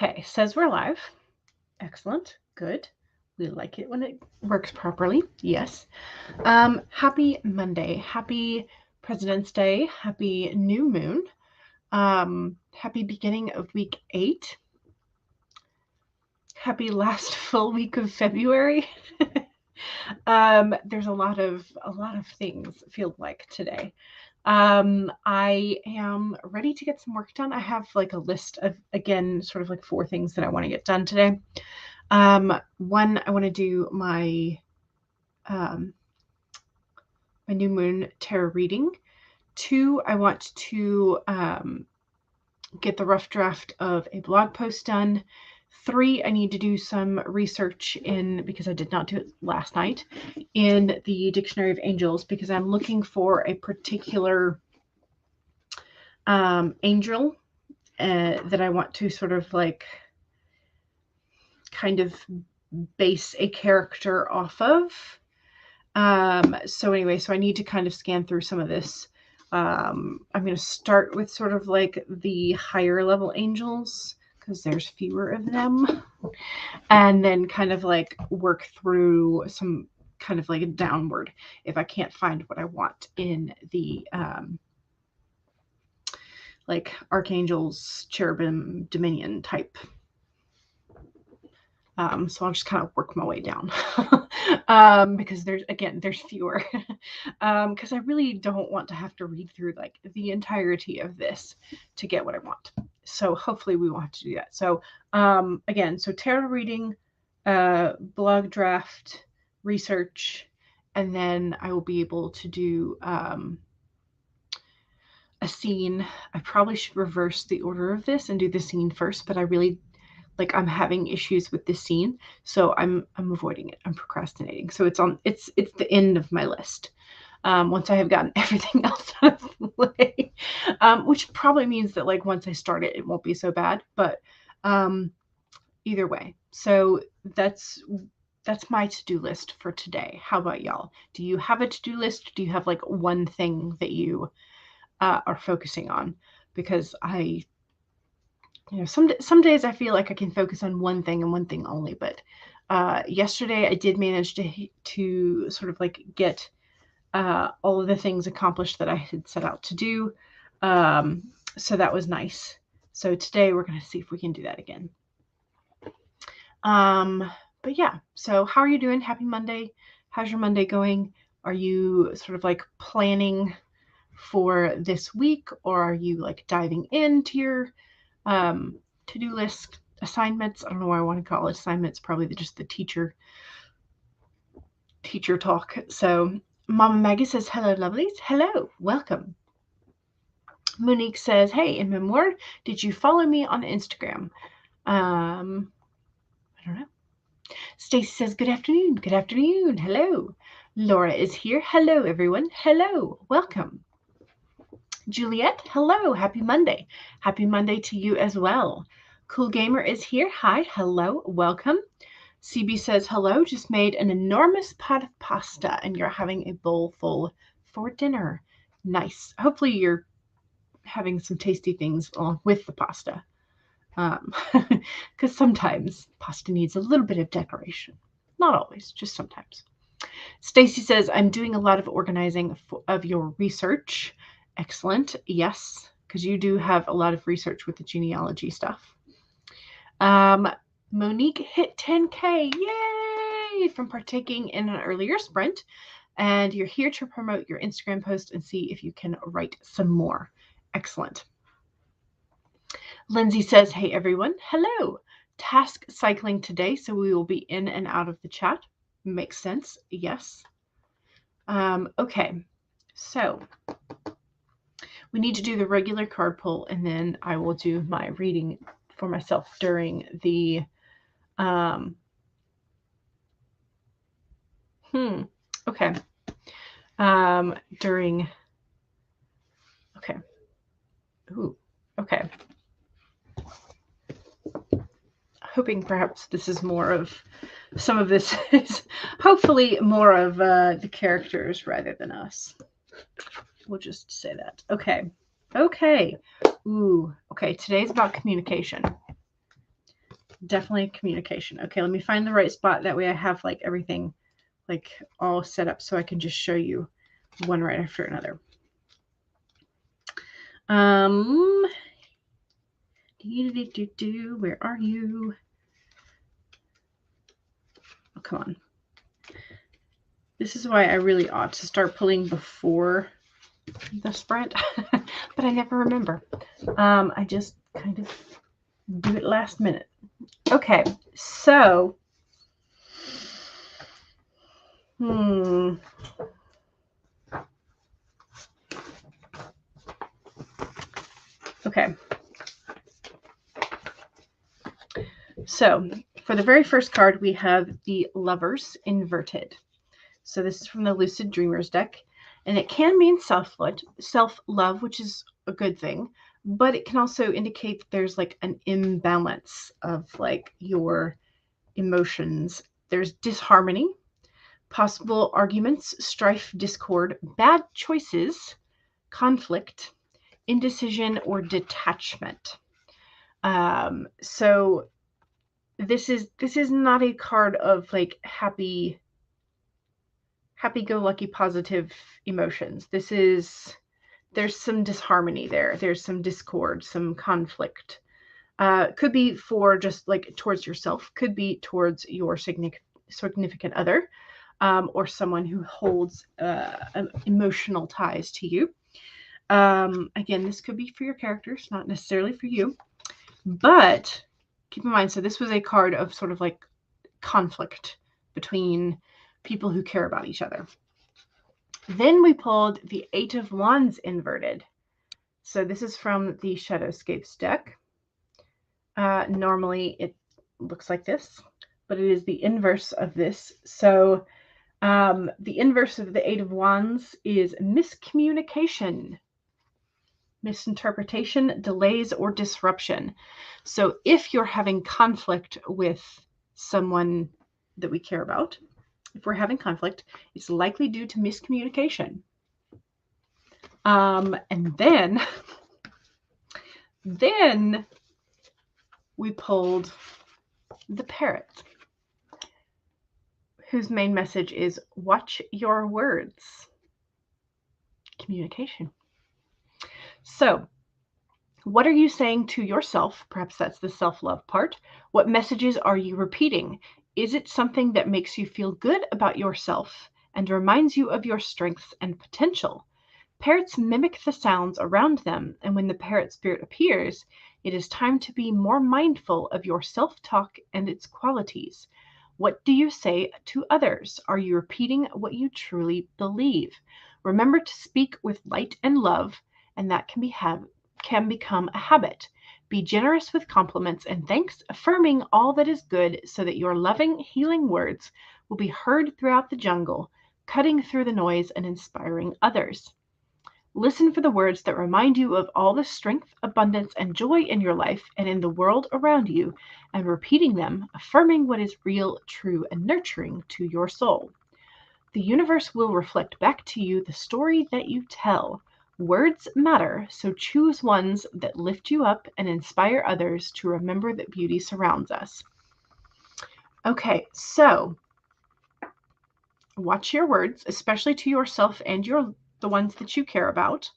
Okay, says we're live. Excellent. Good. We like it when it works properly. Yes. Happy Monday. Happy President's Day. Happy new moon. Happy beginning of week 8. Happy last full week of February. There's a lot of things feel like today. I am ready to get some work done. I have like a list of, again, sort of like 4 things that I want to get done today. 1, I want to do my my new moon tarot reading. 2, I want to get the rough draft of a blog post done. 3, I need to do some research in, because I did not do it last night, in the Dictionary of Angels, because I'm looking for a particular angel that I want to sort of like kind of base a character off of. So anyway, so I need to kind of scan through some of this. I'm going to start with sort of like the higher level angels, because there's fewer of them, and then kind of like work through some kind of like a downward if I can't find what I want in the like archangels, cherubim, dominion type. So I'll just kind of work my way down because there's fewer, because I really don't want to have to read through like the entirety of this to get what I want. So hopefully we won't have to do that. So again, so tarot reading, blog draft, research, and then I will be able to do a scene. I probably should reverse the order of this and do the scene first, but I really I'm having issues with this scene, so I'm avoiding it. I'm procrastinating. So it's the end of my list. Once I have gotten everything else out of the way, which probably means that like once I start it, it won't be so bad. But either way, so that's my to-do list for today. How about y'all? Do you have a to-do list? Do you have like one thing that you are focusing on? Because some days I feel like I can focus on one thing and one thing only, but yesterday I did manage to sort of like get all of the things accomplished that I had set out to do. So that was nice. So today we're going to see if we can do that again. But yeah, so how are you doing? Happy Monday. How's your Monday going? Are you sort of like planning for this week, or are you like diving into your to-do list assignments? I don't know why I want to call it assignments, probably just the teacher talk. So Mama Maggie says, hello, lovelies. Hello, welcome. Monique says, hey, in memoir, did you follow me on Instagram? I don't know. Stacy says, good afternoon. Good afternoon. Hello. Laura is here. Hello, everyone. Hello. Welcome. Juliet, hello. Happy Monday. Happy Monday to you as well. Cool Gamer is here. Hi. Hello. Welcome. CB says, hello. Just made an enormous pot of pasta and you're having a bowl full for dinner. Nice. Hopefully you're having some tasty things along with the pasta. Because sometimes pasta needs a little bit of decoration. Not always, just sometimes. Stacy says, I'm doing a lot of organizing of your research. Excellent. Yes, because you do have a lot of research with the genealogy stuff. Monique hit 10K. Yay! From partaking in an earlier sprint. And you're here to promote your Instagram post and see if you can write some more. Excellent. Lindsay says, hey, everyone. Hello. Task cycling today, so we will be in and out of the chat. Makes sense. Yes. Okay. So we need to do the regular card pull, and then I will do my reading for myself during the okay. Okay. Ooh, okay. Hoping perhaps this is more of, some of this is hopefully more of the characters rather than us. We'll just say that. Okay. Okay. Ooh. Okay. Today's about communication. Definitely communication. Okay, let me find the right spot. That way I have like everything like all set up so I can just show you one right after another. Where are you? Oh, come on. This is why I really ought to start pulling before the spread, but I never remember. I just kind of do it last minute. Okay, so okay. So for the very first card, we have the Lovers inverted. So this is from the Lucid Dreamers deck, and it can mean self-love, which is a good thing, but it can also indicate that there's like an imbalance of like your emotions. There's disharmony, possible arguments, strife, discord, bad choices, conflict, indecision, or detachment. So this is not a card of like happy-go-lucky positive emotions. There's some disharmony there. There's some discord, some conflict. Could be for just like towards yourself, could be towards your significant other, or someone who holds emotional ties to you. Again, this could be for your characters, not necessarily for you. But keep in mind, so this was a card of sort of like conflict between people who care about each other. Then we pulled the Eight of Wands inverted. So this is from the Shadowscapes deck. Normally it looks like this, but it is the inverse of this. So the inverse of the Eight of Wands is miscommunication, misinterpretation, delays, or disruption. So if you're having conflict with someone that we care about, if we're having conflict, it's likely due to miscommunication. And then we pulled the Parrot, whose main message is watch your words. Communication. So what are you saying to yourself? Perhaps that's the self-love part. What messages are you repeating? Is it something that makes you feel good about yourself and reminds you of your strengths and potential? Parrots mimic the sounds around them, and when the parrot spirit appears, it is time to be more mindful of your self-talk and its qualities. What do you say to others? Are you repeating what you truly believe? Remember to speak with light and love, and that can become a habit. Be generous with compliments and thanks, affirming all that is good so that your loving, healing words will be heard throughout the jungle, cutting through the noise and inspiring others. Listen for the words that remind you of all the strength, abundance, and joy in your life and in the world around you, and repeating them, affirming what is real, true, and nurturing to your soul. The universe will reflect back to you the story that you tell. Words matter, so choose ones that lift you up and inspire others to remember that beauty surrounds us. Okay, so watch your words, especially to yourself and the ones that you care about.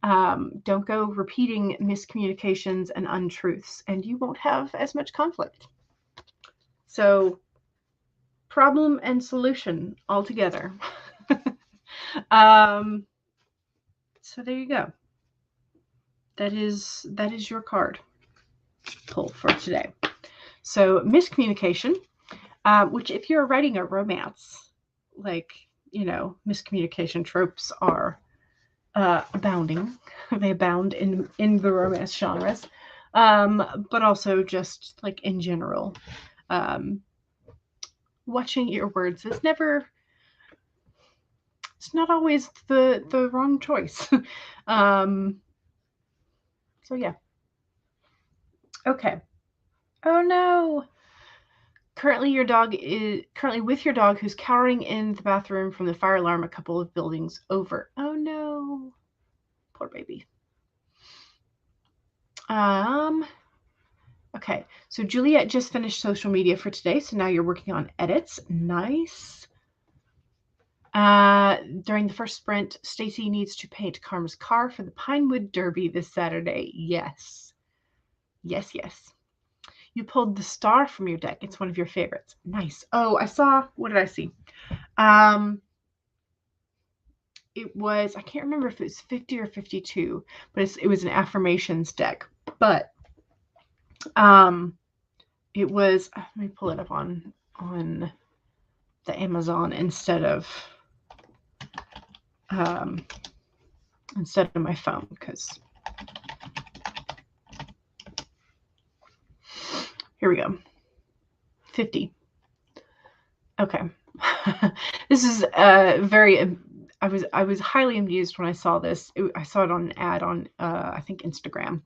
Don't go repeating miscommunications and untruths, and you won't have as much conflict. So, problem and solution all together. So there you go. That is your card pull for today. So miscommunication, which if you're writing a romance, like, miscommunication tropes are abounding. They abound in the romance genres, but also just like in general. Watching your words is it's not always the wrong choice. So yeah. Okay. Oh no. Currently with your dog who's cowering in the bathroom from the fire alarm a couple of buildings over. Oh no. Poor baby. Okay, so Juliet just finished social media for today, so now you're working on edits. Nice. During the first sprint, Stacy needs to paint Karma's car for the Pinewood Derby this Saturday. Yes. Yes, yes. You pulled the star from your deck. It's one of your favorites. Nice. Oh, I saw, what did I see? It was, I can't remember if it was 50 or 52, but it was an affirmations deck. But it was, let me pull it up on the Amazon instead of my phone, because here we go. 50. Okay. This is very, I was highly amused when I saw this. I saw it on an ad on I think Instagram,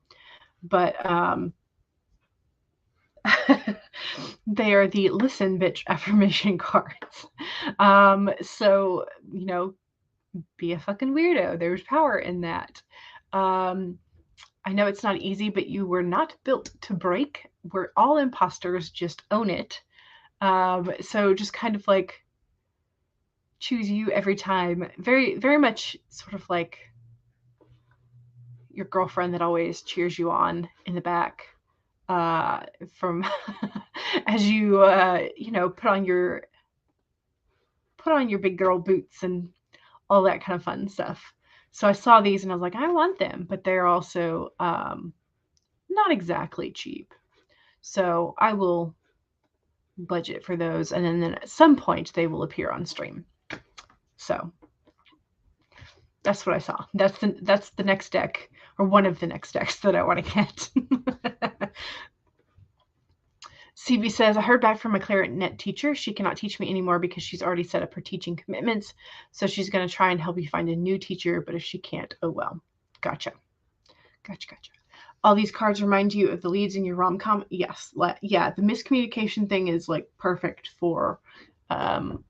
but they are the listen bitch affirmation cards. So, you know, be a fucking weirdo. There's power in that. I know it's not easy, but you were not built to break. We're all imposters, just own it. So just kind of like choose you every time. Very, very much sort of like your girlfriend that always cheers you on in the back from as you you know, put on your big girl boots and all that kind of fun stuff. So I saw these and I was like, I want them, but they're also not exactly cheap. So I will budget for those, and then at some point they will appear on stream. So that's what I saw. That's the next deck, or one of the next decks that I want to get. CB says, I heard back from my clarinet teacher. She cannot teach me anymore because she's already set up her teaching commitments. So she's going to try and help you find a new teacher. But if she can't, oh well. Gotcha. All these cards remind you of the leads in your rom-com. Yes. Yeah, the miscommunication thing is like perfect for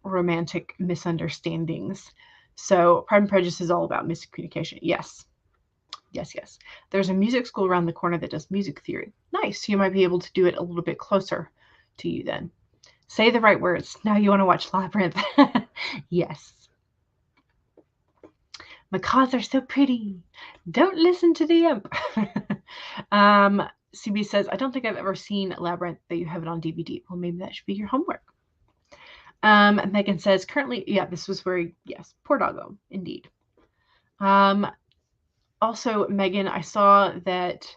romantic misunderstandings. So Pride and Prejudice is all about miscommunication. Yes. There's a music school around the corner that does music theory. Nice. You might be able to do it a little bit closer to you then. Say the right words. Now you want to watch Labyrinth. Yes. Macaws are so pretty. Don't listen to the imp. CB says, I don't think I've ever seen Labyrinth, but you have it on DVD. Well, maybe that should be your homework. Megan says, currently, yeah, this was very, yes, poor doggo, indeed. Also, Megan, I saw that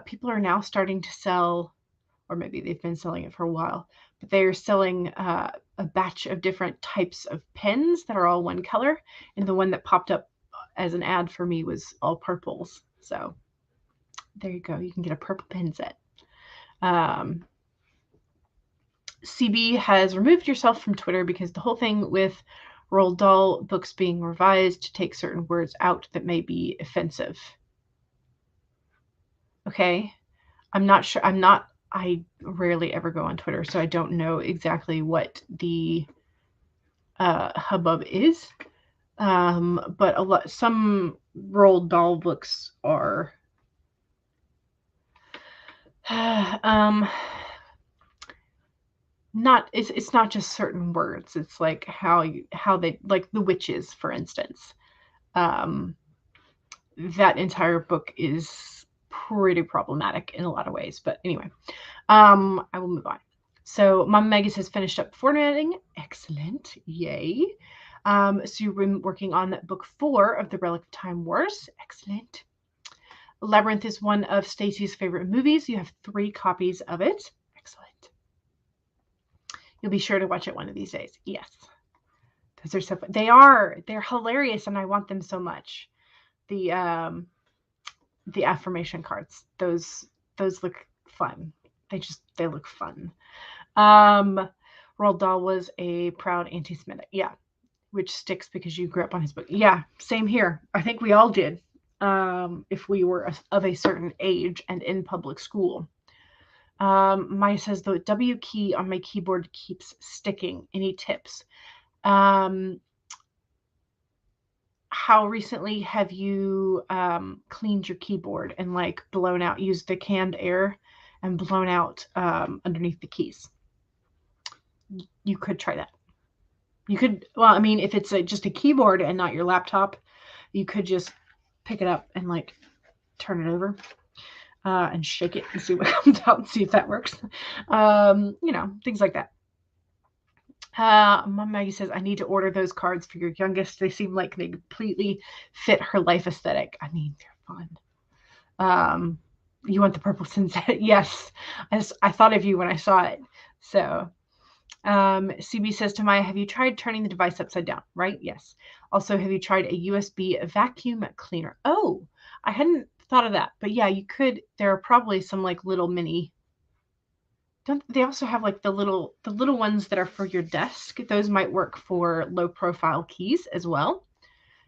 people are now starting to sell, or maybe they've been selling it for a while, but they are selling a batch of different types of pens that are all one color. And the one that popped up as an ad for me was all purples. So there you go. You can get a purple pen set. CB has removed yourself from Twitter because the whole thing with Roald Dahl books being revised to take certain words out that may be offensive. Okay. I'm not sure. I rarely ever go on Twitter, so I don't know exactly what the hubbub is. But some Roald Dahl books are it's not just certain words. It's like how they, like the witches, for instance. That entire book is pretty problematic in a lot of ways. But anyway, I will move on. So Mom Megas has finished up formatting. Excellent. Yay. So you've been working on book 4 of the Relic of Time Wars. Excellent. Labyrinth is one of Stacy's favorite movies. You have 3 copies of it. Excellent. You'll be sure to watch it one of these days. Yes. Those are so fun. They're hilarious, and I want them so much. The affirmation cards. Those look fun. They look fun. Roald Dahl was a proud anti-Semitic. Yeah. Which sticks because you grew up on his book. Yeah, same here. I think we all did. If we were of a certain age and in public school. Maya says the W key on my keyboard keeps sticking. Any tips? How recently have you cleaned your keyboard and like blown out, used the canned air and blown out underneath the keys. You could try that. You could, well, I mean, if it's just a keyboard and not your laptop, you could just pick it up and like turn it over and shake it and see what comes out and see if that works. Things like that. Mom Maggie says, I need to order those cards for your youngest. They seem like they completely fit her life aesthetic. I mean, they're fun. You want the purple sunset? Yes. I thought of you when I saw it. So CB says to Maya, have you tried turning the device upside down? Right? Yes. Also, have you tried a USB vacuum cleaner? Oh, I hadn't thought of that. But yeah, you could. There are probably some like little mini. Don't they also have like the little ones that are for your desk? Those might work for low profile keys as well.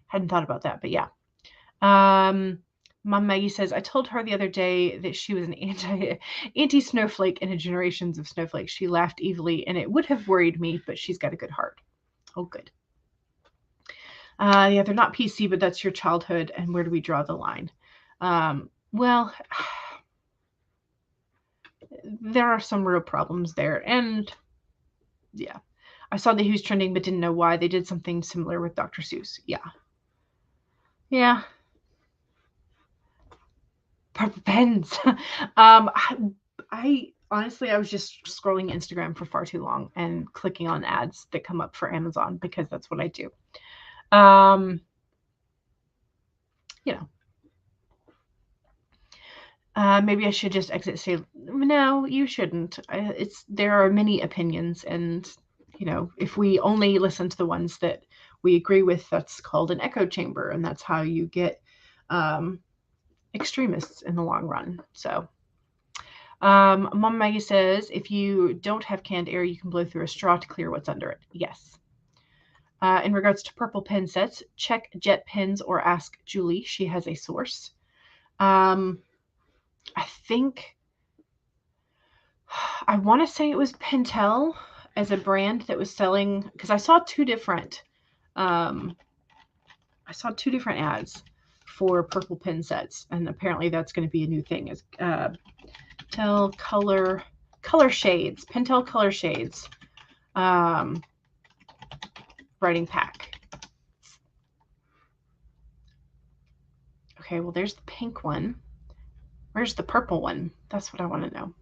Hadn't thought about that, but yeah. Mom Maggie says, I told her the other day that she was an anti snowflake in a generations of snowflakes. She laughed evilly, and it would have worried me, but she's got a good heart. Oh, good. Yeah, they're not PC, but that's your childhood, and where do we draw the line? Well, there are some real problems there, and yeah. I saw that he was trending, but didn't know why. They did something similar with Dr. Seuss. Yeah. Yeah. Purple pens. I honestly, I was just scrolling Instagram for far too long and clicking on ads that come up for Amazon because that's what I do. Maybe I should just exit. Say no, you shouldn't. There are many opinions, and if we only listen to the ones that we agree with, that's called an echo chamber, and that's how you get extremists in the long run. So. Mom Maggie says, if you don't have canned air, you can blow through a straw to clear what's under it. Yes. In regards to purple pen sets, check Jet Pens or ask Julie. She has a source. I think, I want to say it was Pentel as a brand that was selling, because I saw two different ads for purple pen sets, and apparently that's going to be a new thing. Is Pentel color shades, Pentel color shades, writing pack. Okay, well, there's the pink one. Where's the purple one? That's what I want to know.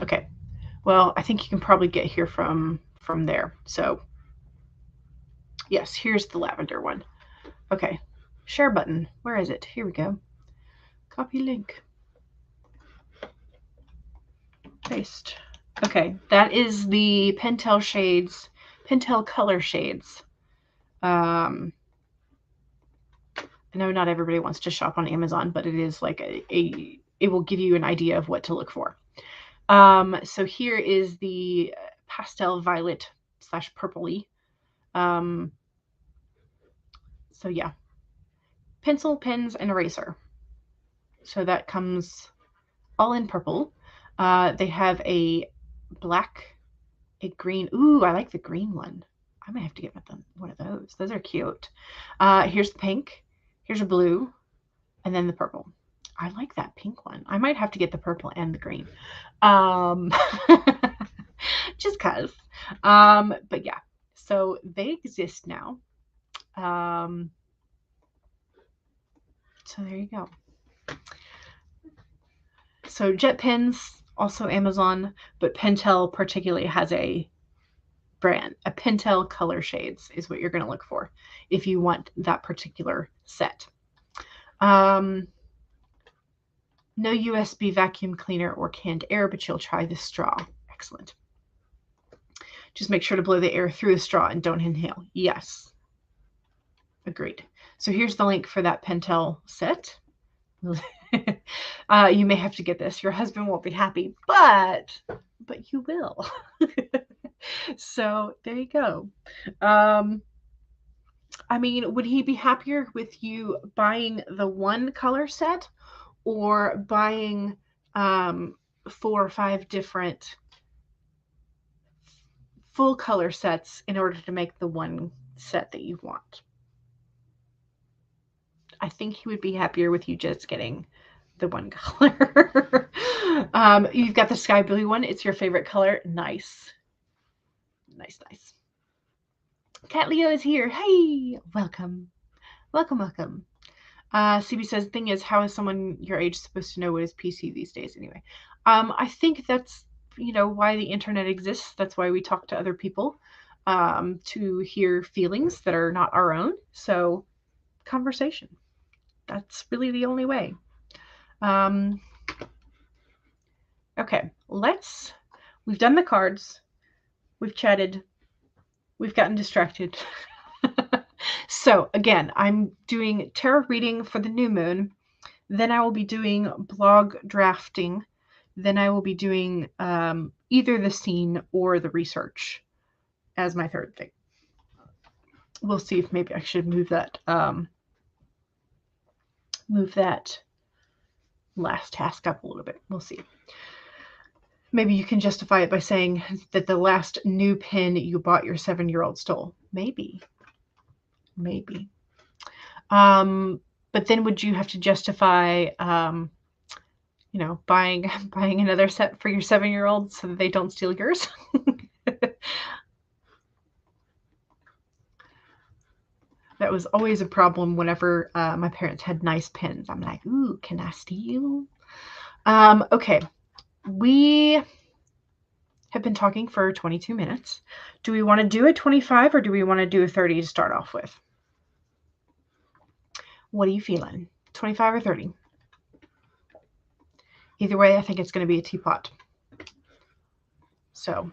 Okay, well, I think you can probably get here from there. So yes, here's the lavender one. Okay, share button. Where is it? Here we go. Copy link. Paste. Okay, that is the Pentel shades, Pentel color shades. I know not everybody wants to shop on Amazon, but it is like it will give you an idea of what to look for. So here is the pastel violet / purpley. So yeah, pencil, pens, and eraser. So that comes all in purple. They have a black, a green. Ooh, I like the green one. I might have to get one of those. Those are cute. Here's the pink. Here's a blue. And then the purple. I like that pink one. I might have to get the purple and the green. Just because. But yeah. So they exist now. So there you go. So Jet Pens, also Amazon, but Pentel particularly has a brand. A Pentel color shades is what you're going to look for if you want that particular set. No USB vacuum cleaner or canned air, but you'll try the straw. Excellent. Just make sure to blow the air through the straw and don't inhale. Yes. Agreed. So here's the link for that Pentel set. You may have to get this. Your husband won't be happy, but you will. So there you go. I mean, would he be happier with you buying the one color set or buying 4 or 5 different full color sets in order to make the one set that you want? I think he would be happier with you just getting the one color. You've got the sky blue one. It's your favorite color. Nice. Nice, nice. Cat Leo is here. Hey, welcome. Welcome, welcome. CB says, the thing is, how is someone your age supposed to know what is PC these days anyway? I think that's, why the internet exists. That's why we talk to other people, to hear feelings that are not our own. So conversation. That's really the only way. Okay, we've done the cards. We've chatted. We've gotten distracted. So again, I'm doing tarot reading for the new moon. Then I will be doing blog drafting. Then I will be doing either the scene or the research as my third thing. We'll see if maybe I should move that last task up a little bit. We'll see. Maybe you can justify it by saying that the last new pin you bought your 7-year-old stole. Maybe. But then would you have to justify, buying another set for your 7-year-old so that they don't steal yours? That was always a problem whenever my parents had nice pins. I'm like, ooh, can I steal? Okay. We have been talking for 22 minutes. Do we want to do a 25 or do we want to do a 30 to start off with? What are you feeling? 25 or 30? Either way, I think it's going to be a teapot. So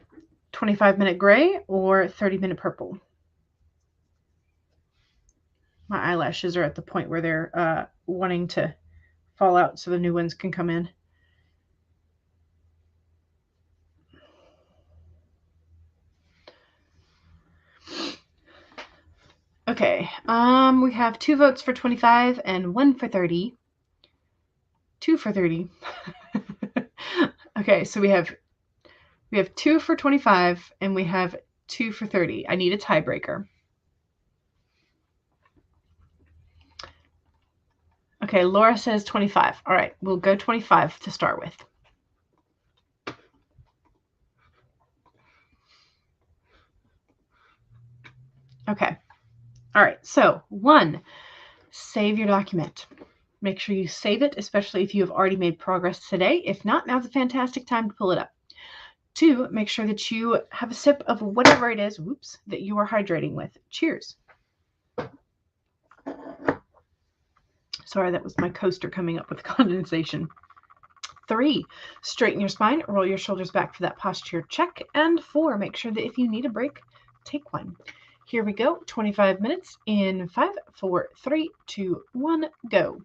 25-minute gray or 30-minute purple. My eyelashes are at the point where they're wanting to fall out so the new ones can come in. Okay, we have 2 votes for 25 and 1 for 30. 2 for 30. Okay, so we have 2 for 25 and we have 2 for 30. I need a tiebreaker. Okay, Laura says 25. All right, we'll go 25 to start with. Okay. All right, so 1, save your document. Make sure you save it, especially if you have already made progress today. If not, now's a fantastic time to pull it up. 2, make sure that you have a sip of whatever it is, that you are hydrating with. Cheers. Sorry, that was my coaster coming up with condensation. 3, straighten your spine, roll your shoulders back for that posture check. And 4, make sure that if you need a break, take one. Here we go, 25 minutes in 5, 4, 3, 2, 1, go.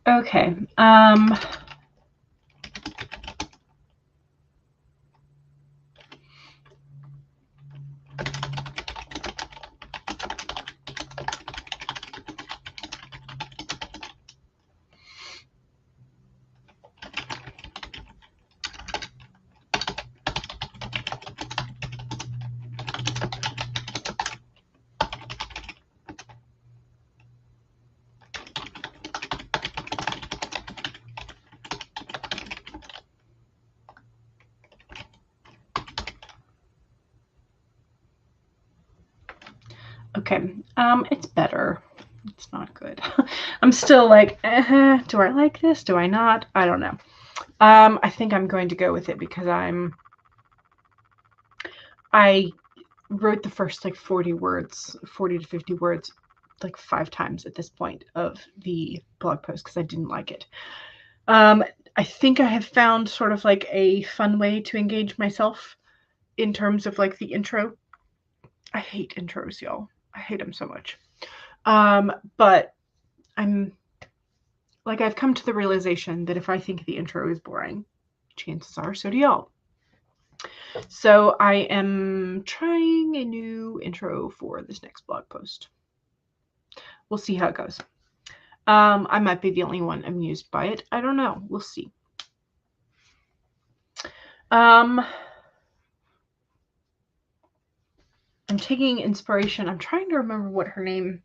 Okay. Okay. It's better. It's not good. I'm still like, do I like this? Do I not? I don't know. I think I'm going to go with it because I wrote the first like 40 to 50 words, like 5 times at this point of the blog post because I didn't like it. I think I have found sort of like a fun way to engage myself in terms of like the intro. I hate intros, y'all. I hate them so much. But I've come to the realization that if I think the intro is boring, chances are so do y'all. So I am trying a new intro for this next blog post. We'll see how it goes. I might be the only one amused by it. I don't know. We'll see. I'm taking inspiration. I'm trying to remember what her name.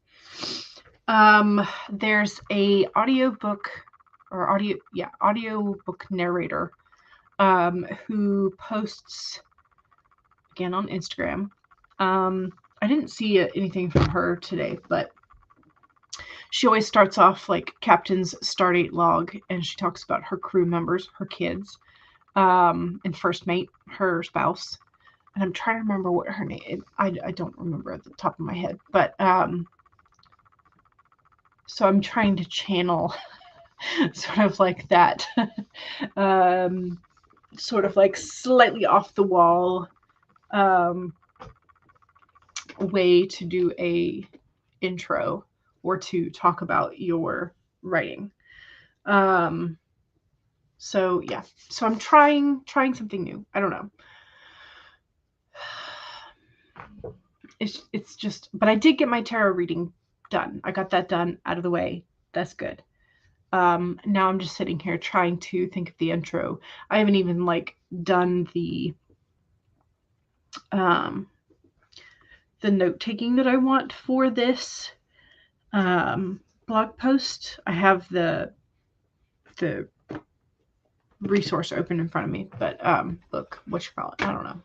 There's a audiobook narrator who posts again on Instagram. I didn't see anything from her today, but she always starts off like Captain's Stardate log, and she talks about her crew members, her kids, and first mate, her spouse. And I'm trying to remember what her name is. I don't remember at the top of my head, but so I'm trying to channel sort of like that, sort of like slightly off the wall way to do a intro or to talk about your writing. So yeah, so I'm trying something new. I don't know. It's just, but I did get my tarot reading done. I got that done out of the way. That's good. Now I'm just sitting here trying to think of the intro. I haven't even like done the note taking that I want for this blog post. I have the resource open in front of me, but look, what you call it? I don't know.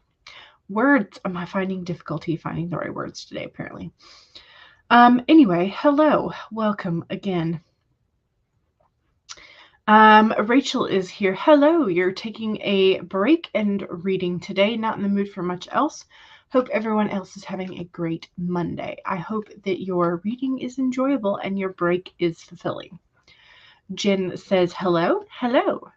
Words. Am I finding difficulty finding the right words today? Apparently. Anyway, hello, welcome again. Rachel is here. Hello, you're taking a break and reading today. Not in the mood for much else. Hope everyone else is having a great Monday. I hope that your reading is enjoyable and your break is fulfilling. Jen says hello. Hello.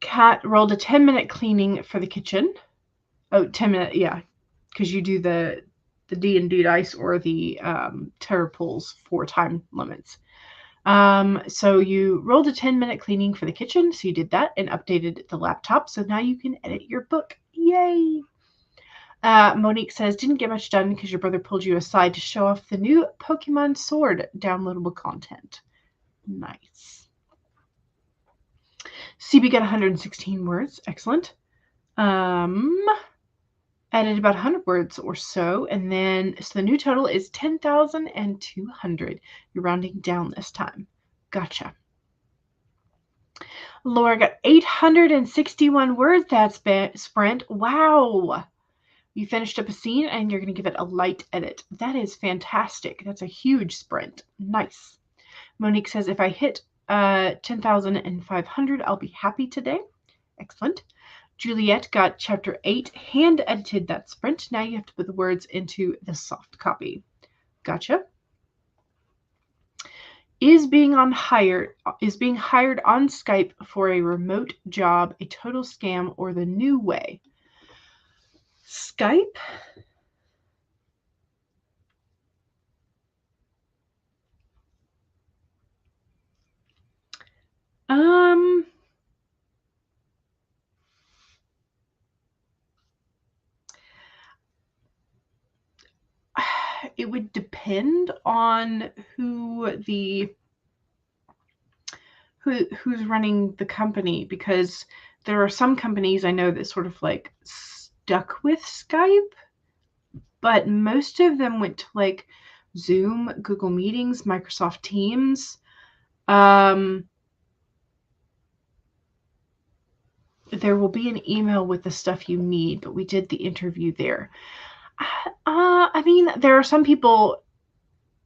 Kat rolled a 10-minute cleaning for the kitchen. Oh, 10-minute, yeah, because you do the D&D dice or the terror pulls for time limits. So you rolled a 10-minute cleaning for the kitchen, so you did that and updated the laptop, so now you can edit your book. Yay! Monique says, didn't get much done because your brother pulled you aside to show off the new Pokemon Sword downloadable content. Nice. CB got 116 words. Excellent. Added about 100 words or so, and then so the new total is 10,200. You're rounding down this time. Gotcha. Laura got 861 words that sprint. Wow. You finished up a scene and you're going to give it a light edit. That is fantastic. That's a huge sprint. Nice. Monique says, if I hit 10,500, I'll be happy today. Excellent. Juliet got chapter 8, hand edited that sprint. Now you have to put the words into the soft copy. Gotcha. Is being hired on Skype for a remote job a total scam or the new way? Skype? It would depend on who's running the company, because there are some companies I know that sort of like stuck with Skype, but most of them went to like Zoom, Google Meetings, Microsoft Teams. There will be an email with the stuff you need, but we did the interview there. I mean, there are some people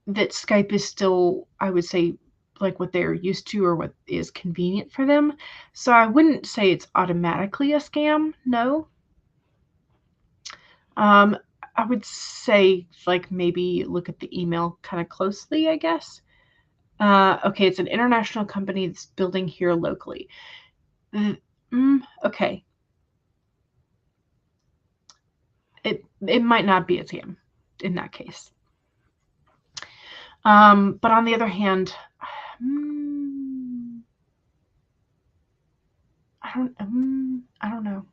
that Skype is still, I would say, like what they're used to or what is convenient for them. So I wouldn't say it's automatically a scam. No. I would say like maybe look at the email kind of closely, I guess. Okay, it's an international company that's building here locally. Okay. It might not be a scam in that case. But on the other hand, I don't know.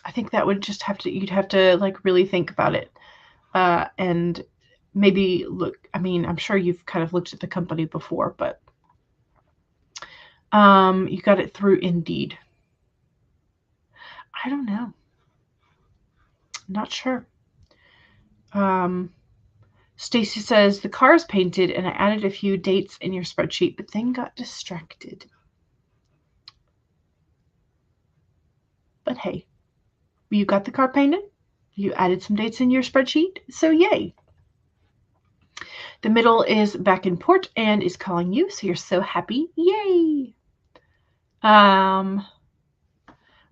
I think that would just you'd have to like really think about it. And maybe look, I mean, I'm sure you've kind of looked at the company before, but you got it through Indeed. I don't know. Not sure. Stacy says the car is painted and I added a few dates in your spreadsheet, but then got distracted. But hey, you got the car painted. You added some dates in your spreadsheet, so yay. The middle is back in port and is calling you, so you're so happy. Yay.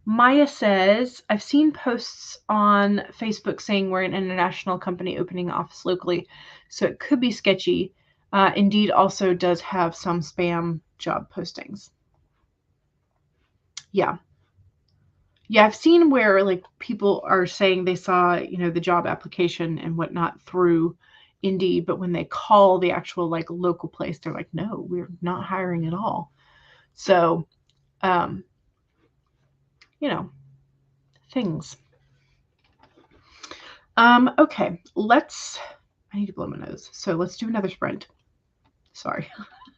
Maya says, I've seen posts on Facebook saying we're an international company opening an office locally, so it could be sketchy. Indeed also does have some spam job postings. Yeah. Yeah, I've seen where like people are saying they saw, the job application and whatnot through Indeed, but when they call the actual like local place, they're like, no, we're not hiring at all. So, things. Okay, I need to blow my nose. So let's do another sprint. Sorry.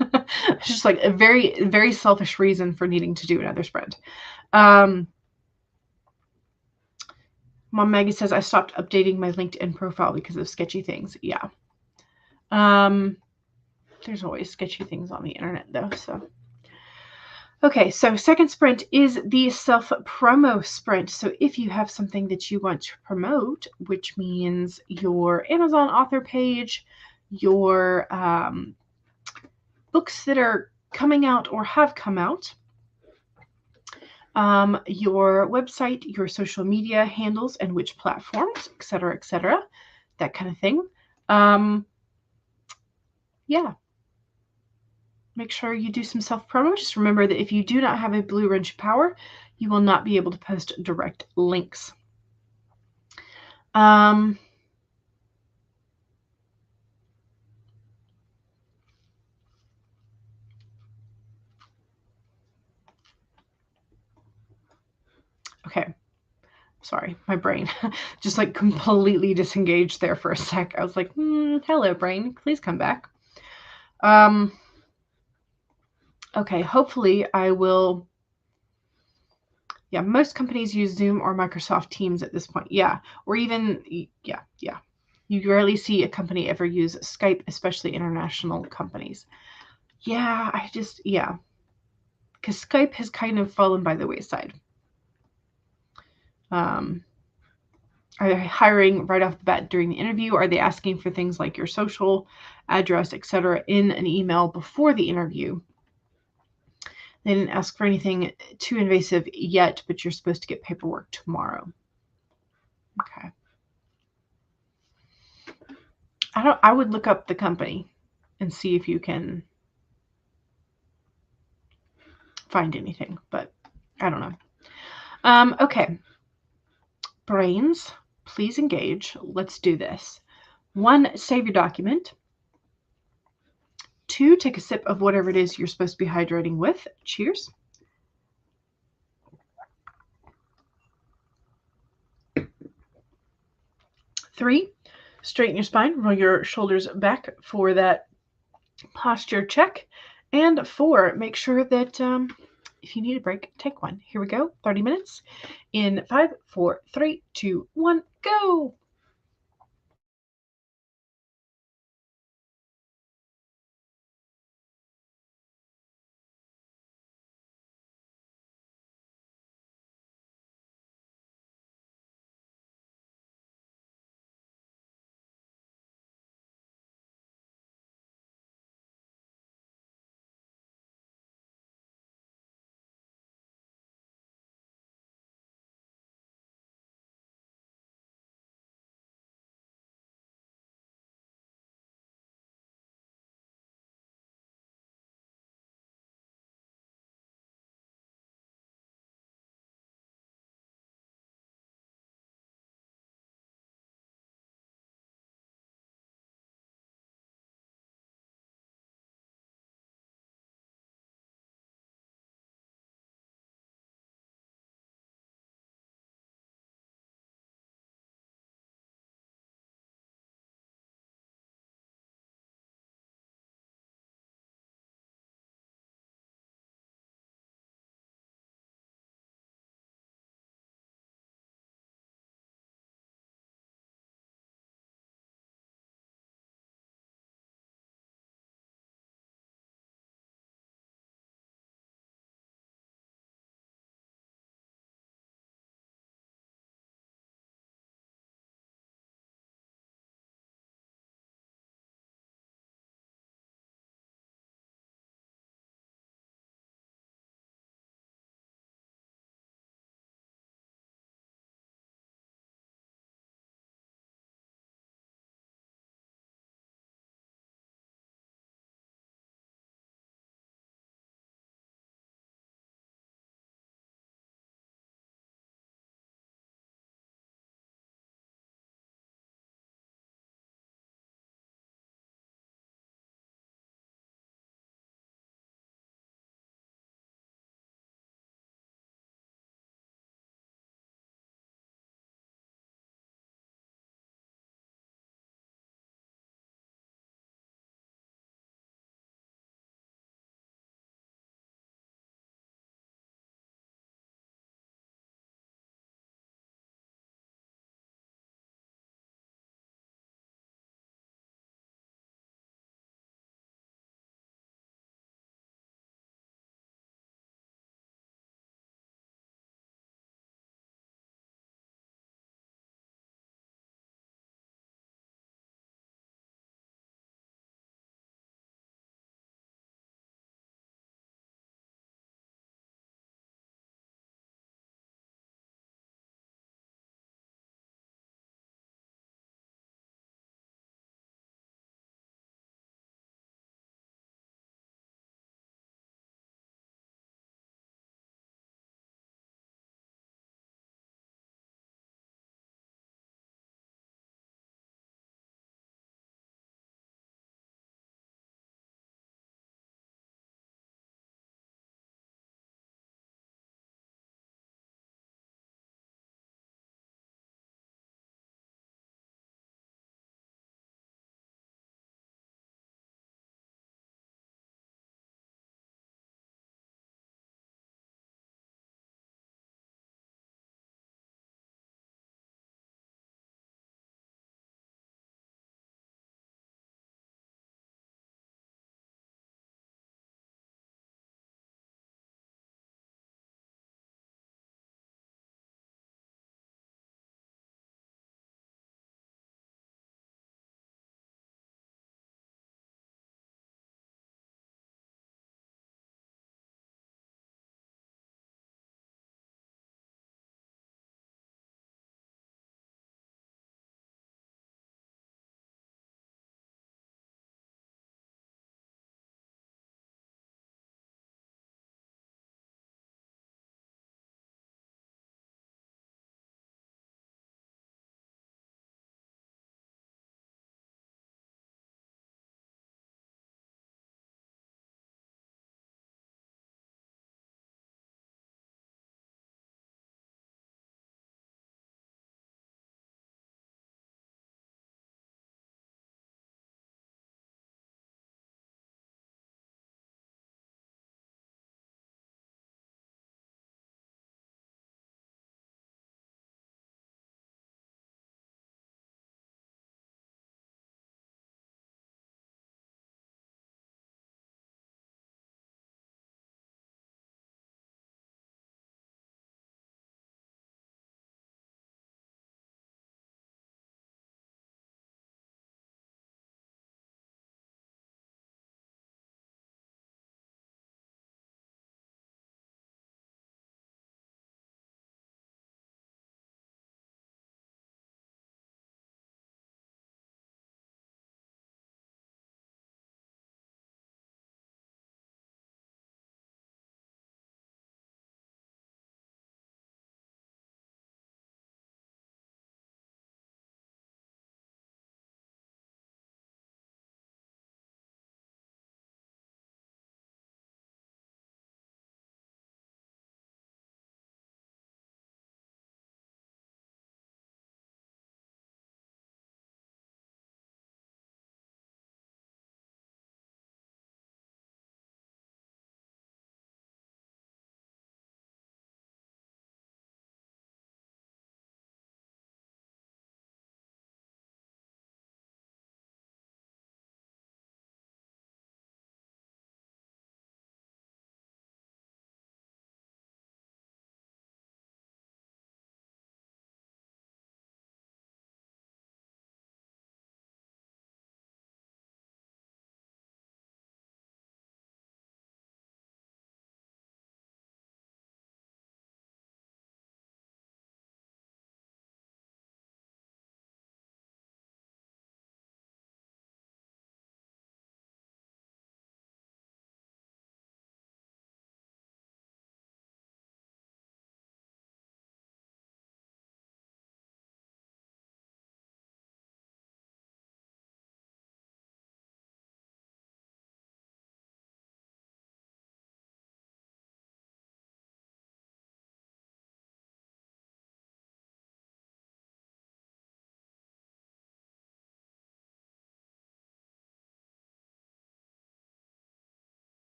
It's just like a very, very selfish reason for needing to do another sprint. Mom Maggie says, I stopped updating my LinkedIn profile because of sketchy things. Yeah. There's always sketchy things on the internet though, so. Okay, so second sprint is the self-promo sprint. So if you have something that you want to promote, which means your Amazon author page, your books that are coming out or have come out, your website, your social media handles and which platforms, etc., that kind of thing. Yeah. Make sure you do some self-promo. Just remember that if you do not have a blue wrench power, you will not be able to post direct links. Okay. Sorry, my brain just like completely disengaged there for a sec. I was like, hello, brain, please come back. Okay, hopefully I will. Yeah, most companies use Zoom or Microsoft Teams at this point. Yeah, or even, yeah. You rarely see a company ever use Skype, especially international companies. Yeah, because Skype has kind of fallen by the wayside. Are they hiring right off the bat during the interview? Are they asking for things like your social address, etc., in an email before the interview? They didn't ask for anything too invasive yet, but you're supposed to get paperwork tomorrow. Okay. I would look up the company and see if you can find anything, but I don't know. Okay. Brains, please engage. Let's do this. 1, save your document. 2, take a sip of whatever it is you're supposed to be hydrating with. Cheers. Three, straighten your spine, roll your shoulders back for that posture check. And 4, make sure that if you need a break, take one. Here we go, 30 minutes in 5, 4, 3, 2, 1, go.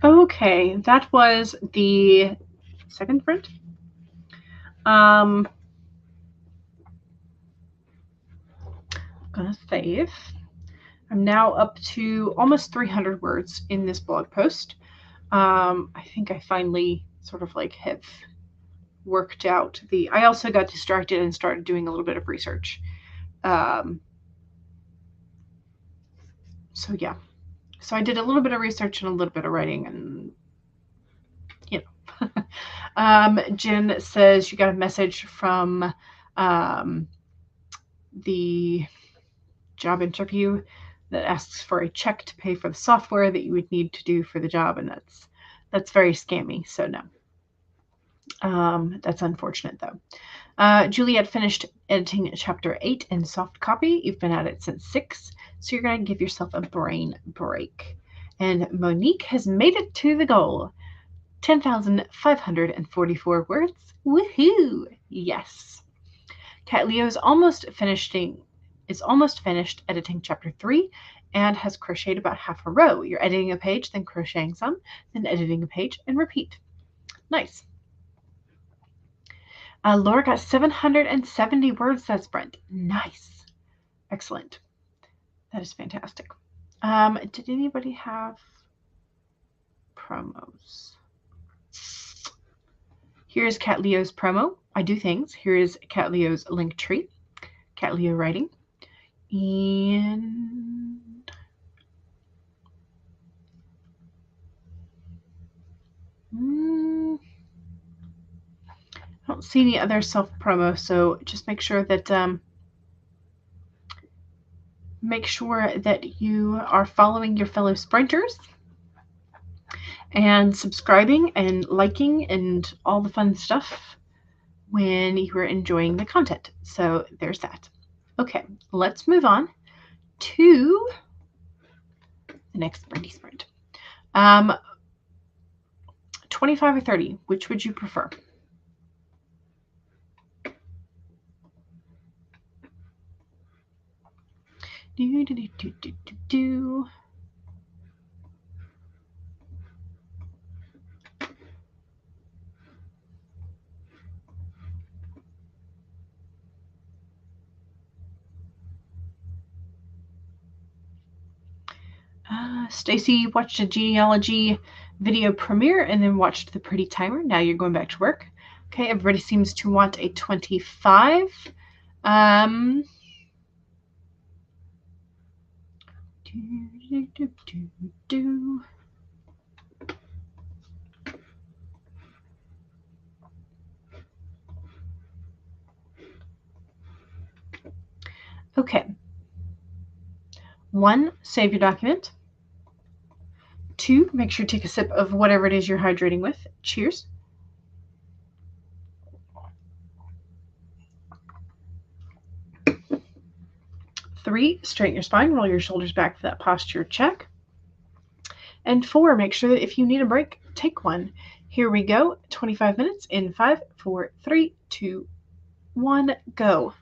Okay, that was the second print. I'm gonna save. I'm now up to almost 300 words in this blog post. I think I finally sort of like have worked out the. I also got distracted and started doing a little bit of research. So yeah, so I did a little bit of research and a little bit of writing, and you know. Jen says you got a message from the job interview that asks for a check to pay for the software that you would need to do for the job, and that's very scammy. So no, that's unfortunate though. Juliet finished editing chapter 8 in soft copy. You've been at it since 6, so you're going to give yourself a brain break. And Monique has made it to the goal. 10,544 words. Woohoo! Yes. Cat Leo is almost finished editing chapter 3 and has crocheted about half a row. You're editing a page, then crocheting some, then editing a page, and repeat. Nice. Laura got 770 words that sprint. Nice. Excellent. That is fantastic. Did anybody have promos? Here's Cat Leo's promo. I do things. Here is Cat Leo's link tree. Cat Leo writing. And I don't see any other self promo, so just make sure that you are following your fellow sprinters and subscribing and liking and all the fun stuff when you are enjoying the content. So there's that. Okay, let's move on to the next sprinty sprint. 25 or 30, which would you prefer? Do. Stacy watched a genealogy video premiere and then watched the pretty timer. Now you're going back to work. Okay, everybody seems to want a 25. Okay. 1, save your document. 2, make sure to take a sip of whatever it is you're hydrating with. Cheers. 3, straighten your spine, roll your shoulders back for that posture check. And 4, make sure that if you need a break, take one. Here we go. 25 minutes in 5, 4, 3, 2, 1, go.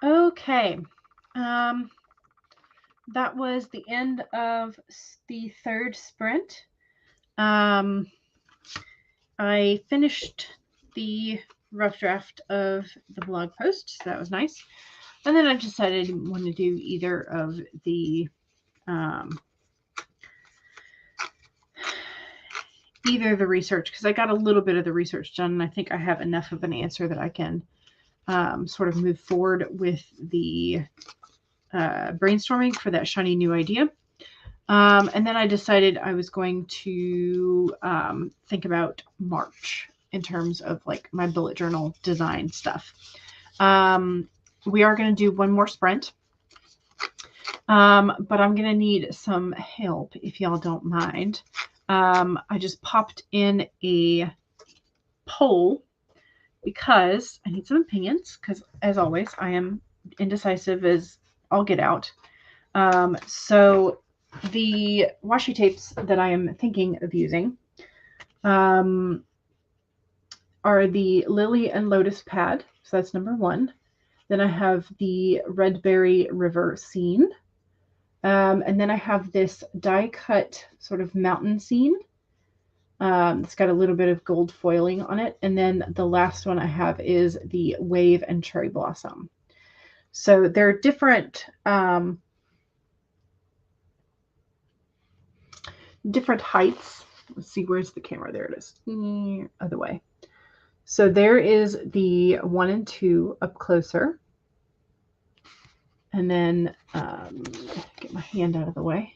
Okay. That was the end of the third sprint. I finished the rough draft of the blog post, so that was nice. And then I decided I didn't want to do either of the research, because I got a little bit of the research done, and I think I have enough of an answer that I can sort of move forward with the brainstorming for that shiny new idea. And then I decided I was going to think about March in terms of like my bullet journal design stuff. We are going to do one more sprint, but I'm going to need some help if y'all don't mind. I just popped in a poll because I need some opinions, because as always, I am indecisive as all get out. So the washi tapes that I am thinking of using are the Lily and Lotus pad. So that's number one. Then I have the Red Berry River scene. And then I have this die cut sort of mountain scene. It's got a little bit of gold foiling on it. And then the last one I have is the Wave and Cherry Blossom. So they're different heights. Let's see, where's the camera? There it is. Other way. So there is the 1 and 2 up closer. And then get my hand out of the way.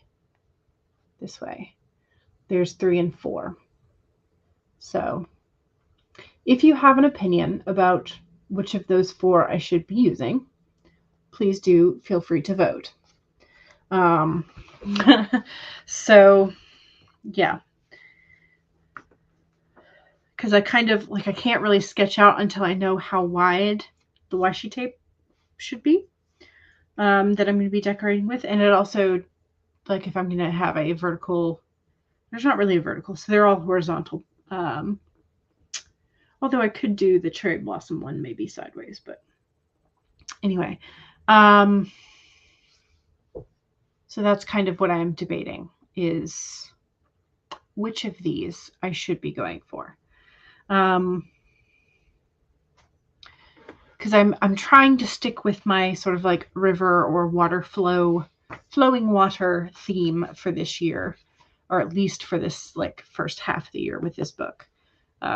This way. There's 3 and 4. So if you have an opinion about which of those 4 I should be using, please do feel free to vote. So yeah, because I kind of like, I can't really sketch out until I know how wide the washi tape should be that I'm going to be decorating with. And it also, like, if I'm going to have a vertical, there's not really a vertical, so they're all horizontal. Although I could do the cherry blossom one maybe sideways, but anyway. So that's kind of what I'm debating, is which of these I should be going for. Because I'm trying to stick with my sort of like river or flowing water theme for this year, or at least for this like first half of the year with this book,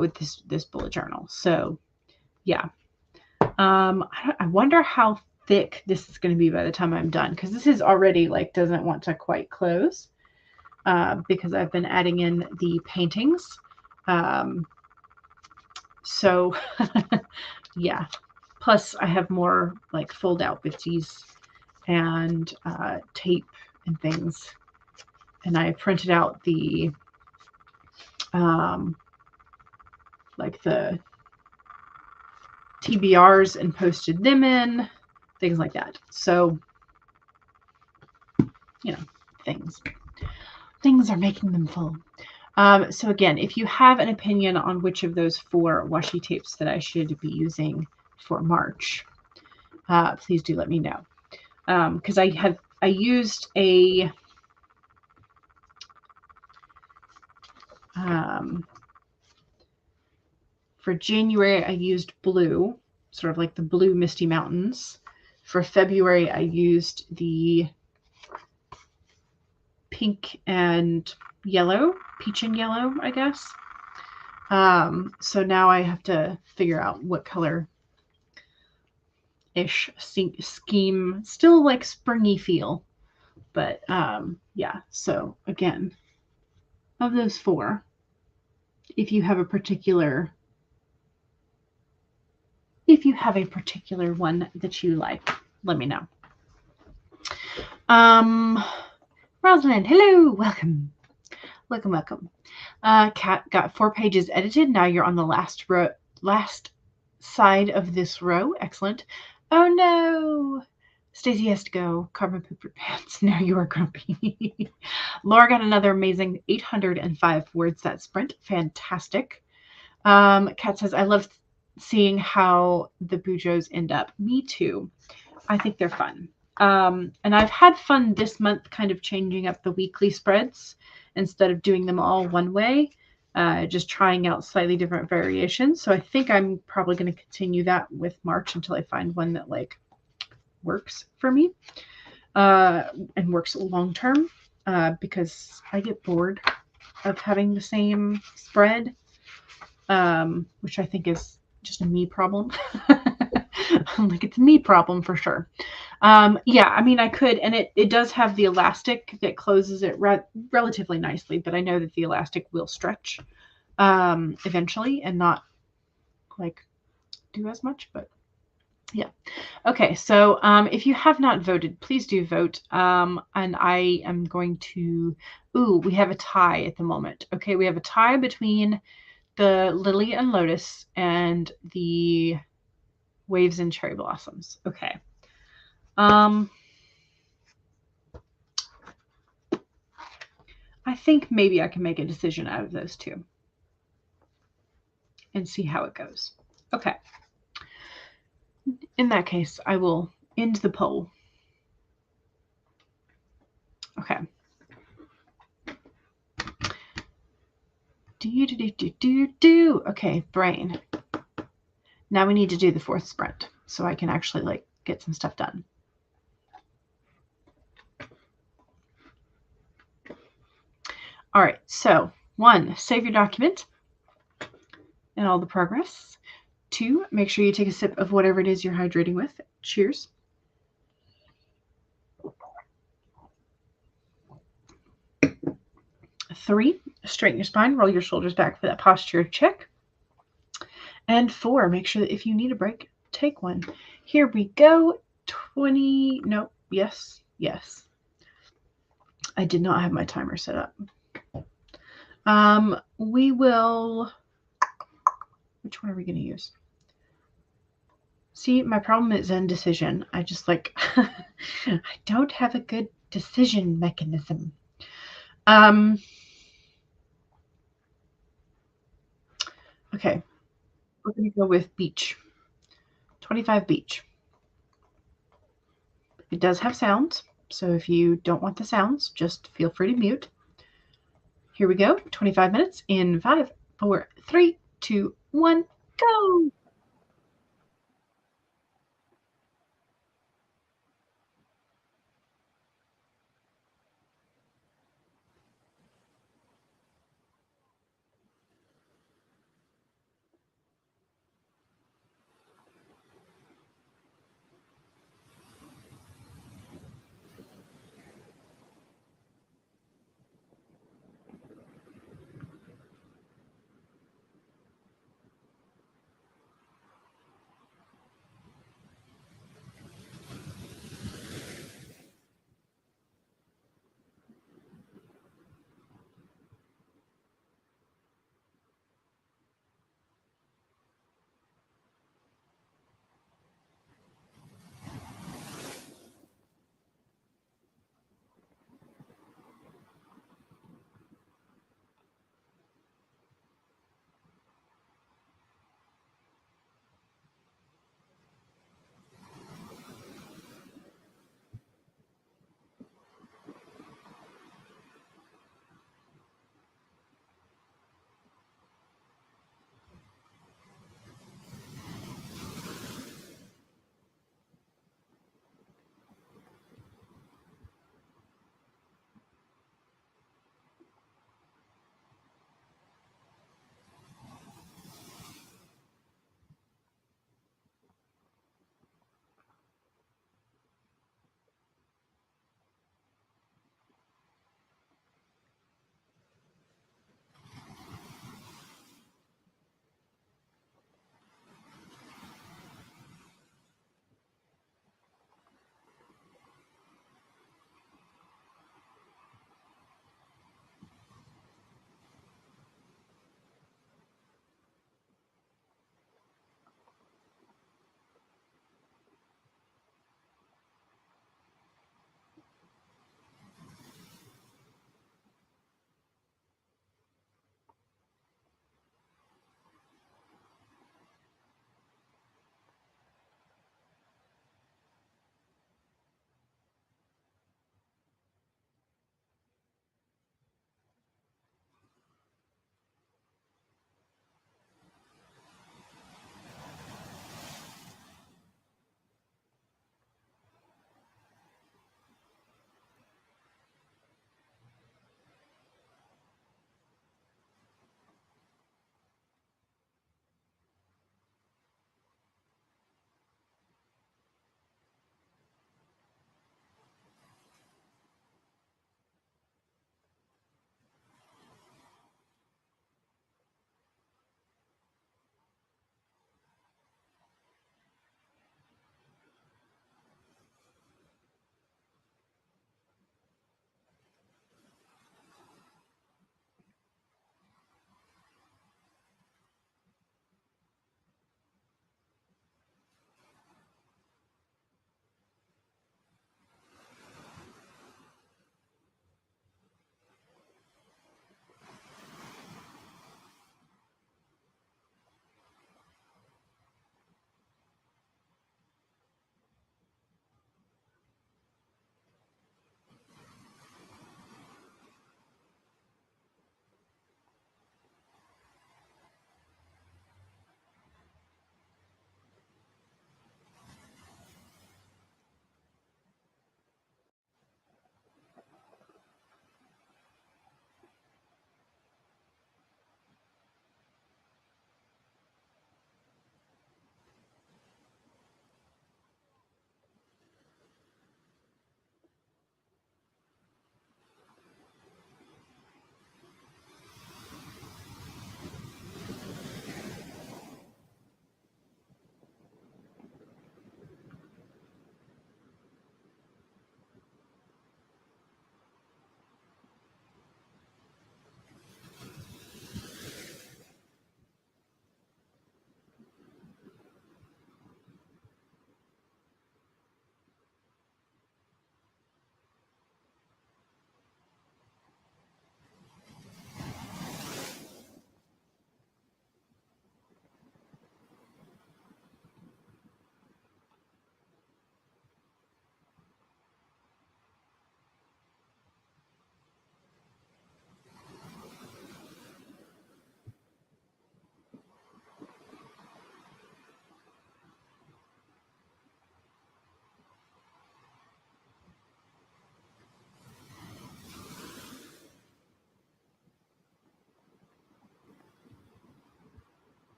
with this bullet journal. So yeah, I wonder how thick this is going to be by the time I'm done, because this is already like doesn't want to quite close, because I've been adding in the paintings. So yeah, plus I have more like fold out bitties and tape and things, and I printed out the like the TBRs and posted them in, things like that. So, you know, things are making them full. So again, if you have an opinion on which of those 4 washi tapes that I should be using for March, please do let me know. Because I used a for January, I used blue, sort of like the blue Misty Mountains. For February, I used the pink and yellow, peach and yellow, I guess. So now I have to figure out what color-ish scheme, still like springy feel. But yeah, so again, of those 4, if you have a particular one that you like, let me know. Rosalind, hello, welcome. Kat got 4 pages edited. Now you're on the last side of this row. Excellent. Oh no, Stacey has to go. Carmen pooped her pants. Now you are grumpy. Laura got another amazing 805 words that sprint. Fantastic. Kat says, I love seeing how the Bujos end up. Me too. I think they're fun. And I've had fun this month kind of changing up the weekly spreads instead of doing them all one way, just trying out slightly different variations. So I think I'm probably going to continue that with March until I find one that like works for me and works long term, because I get bored of having the same spread, which I think is just a me problem. Like, it's a me problem for sure. Yeah, I mean, I could, and it does have the elastic that closes it relatively nicely, but I know that the elastic will stretch eventually and not like do as much, but yeah. Okay, so if you have not voted, please do vote. And I am going to, we have a tie at the moment. Okay, we have a tie between the Lily and Lotus and the Waves and Cherry Blossoms. Okay. I think maybe I can make a decision out of those two and see how it goes. Okay. In that case, I will end the poll. Okay. Okay, brain. Now we need to do the fourth sprint so I can actually like get some stuff done. All right, so 1, save your document and all the progress. 2, make sure you take a sip of whatever it is you're hydrating with. Cheers. 3, straighten your spine, roll your shoulders back for that posture check. And 4, make sure that if you need a break, take one. Here we go. 20, no, yes. I did not have my timer set up. We will, which one are we going to use? See, my problem is indecision. I just like, I don't have a good decision mechanism. Okay, we're going to go with beach. 25 beach. It does have sounds, so if you don't want the sounds, just feel free to mute. Here we go. 25 minutes in 5, 4, 3, 2, 1, go.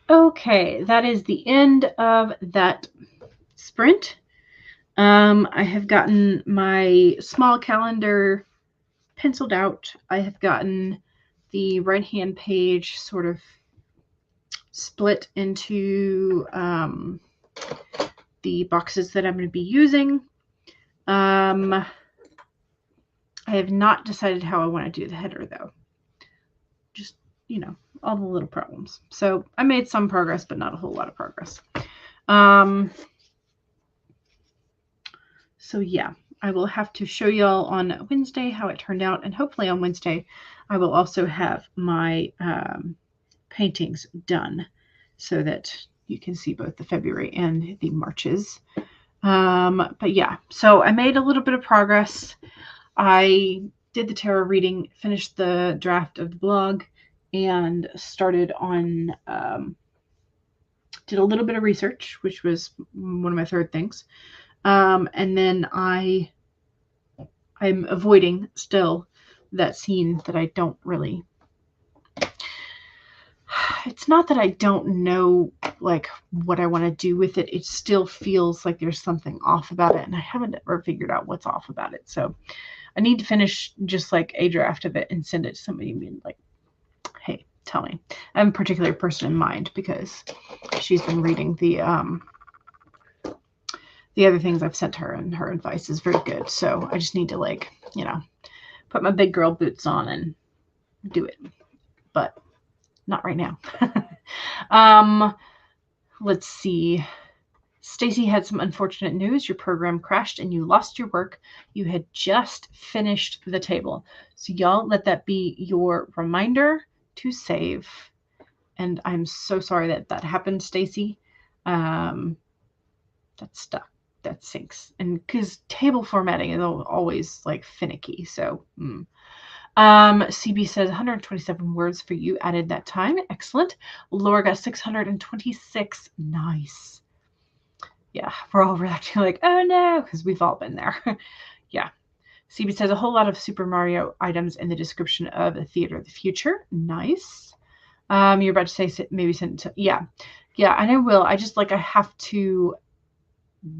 Okay, that is the end of that sprint. I have gotten my small calendar penciled out. I have gotten the right-hand page sort of split into the boxes that I'm going to be using. I have not decided how I want to do the header, though. Just, all the little problems. So I made some progress, but not a whole lot of progress. So yeah, I will have to show y'all on Wednesday how it turned out. And hopefully on Wednesday, I will also have my paintings done so that you can see both the February and the Marches. But yeah, so I made a little bit of progress. I did the tarot reading, finished the draft of the blog, and started on, did a little bit of research, which was one of my third things. And then I'm avoiding still that scene that I don't really, it's not that I don't know like what I want to do with it. It still feels like there's something off about it, and I haven't ever figured out what's off about it. So I need to finish just like a draft of it and send it to somebody and be like, hey, tell me. I have a particular person in mind because she's been reading the other things I've sent her, and her advice is very good. So I just need to like, put my big girl boots on and do it. But not right now. Let's see. Stacy had some unfortunate news. Your program crashed and you lost your work. You had just finished the table. So y'all let that be your reminder to save. And I'm so sorry that happened, Stacy. That's stuck. That sinks. And because table formatting is always like finicky. So, CB says 127 words for you added that time. Excellent. Laura got 626. Nice. Yeah, we're all reacting like, oh no, because we've all been there. Yeah. CB says a whole lot of Super Mario items in the description of the Theater of the Future. Nice. You're about to say maybe send it to, yeah, and I will. I just I have to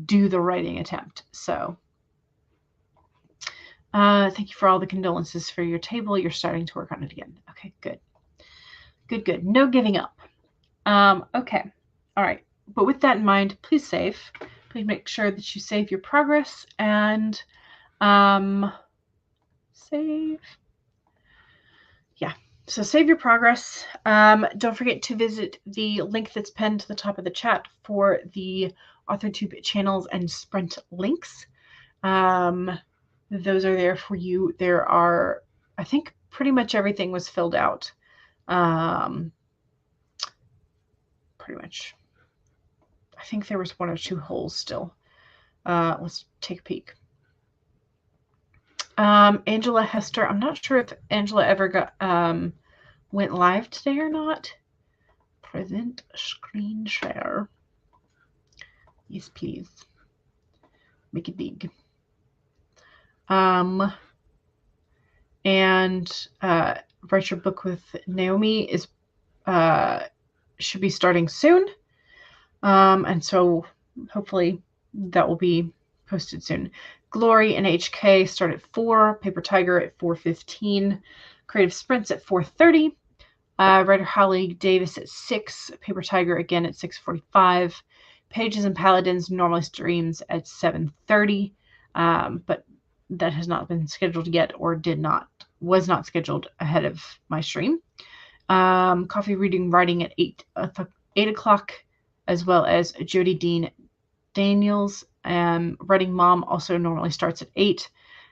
do the writing attempt. So thank you for all the condolences for your table. You're starting to work on it again. Okay, good. Good. No giving up. Okay. All right. But with that in mind, please save. Please make sure that you save your progress and save. Yeah. So save your progress. Don't forget to visit the link that's pinned to the top of the chat for the AuthorTube channels and Sprint links. Those are there for you. There are, I think pretty much everything was filled out. Pretty much. I think there was one or two holes still. Let's take a peek. Angela Hester. I'm not sure if Angela ever got went live today or not. Present screen share. Yes, please. Make it big. And Write Your Book with Naomi is should be starting soon. And so hopefully that will be posted soon. Glory and HK start at 4, Paper Tiger at 4:15, Creative Sprints at 4:30, Writer Holly Davis at 6, Paper Tiger again at 6:45, Pages and Paladins normally streams at 7:30, but that has not been scheduled yet or was not scheduled ahead of my stream. Coffee Reading Writing at 8 o'clock, as well as Jody Dean Daniels. Writing Mom also normally starts at 8,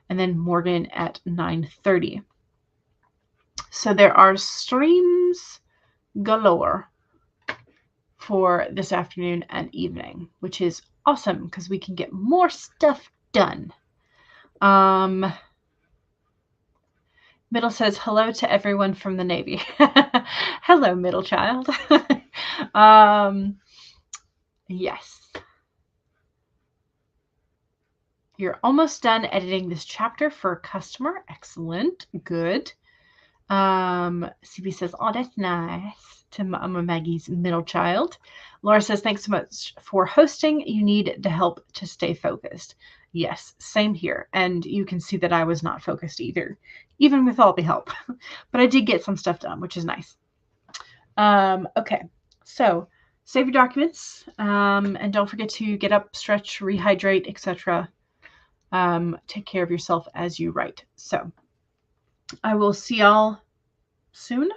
and then Morgan at 9:30. So there are streams galore for this afternoon and evening, which is awesome because we can get more stuff done. Middle says hello to everyone from the Navy. Hello, middle child. Yes. You're almost done editing this chapter for a customer. Excellent. Good. CB says, oh, that's nice, to Mama Maggie's middle child. Laura says, thanks so much for hosting. You need the help to stay focused. Yes, same here. And you can see that I was not focused either, even with all the help. But I did get some stuff done, which is nice. Okay, so save your documents, and don't forget to get up, stretch, rehydrate, etc. Take care of yourself as you write. So I will see y'all soon.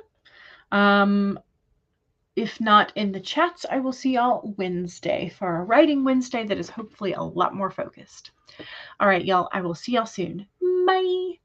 If not in the chats, I will see y'all Wednesday for a writing Wednesday that is hopefully a lot more focused. All right, y'all, I will see y'all soon. Bye.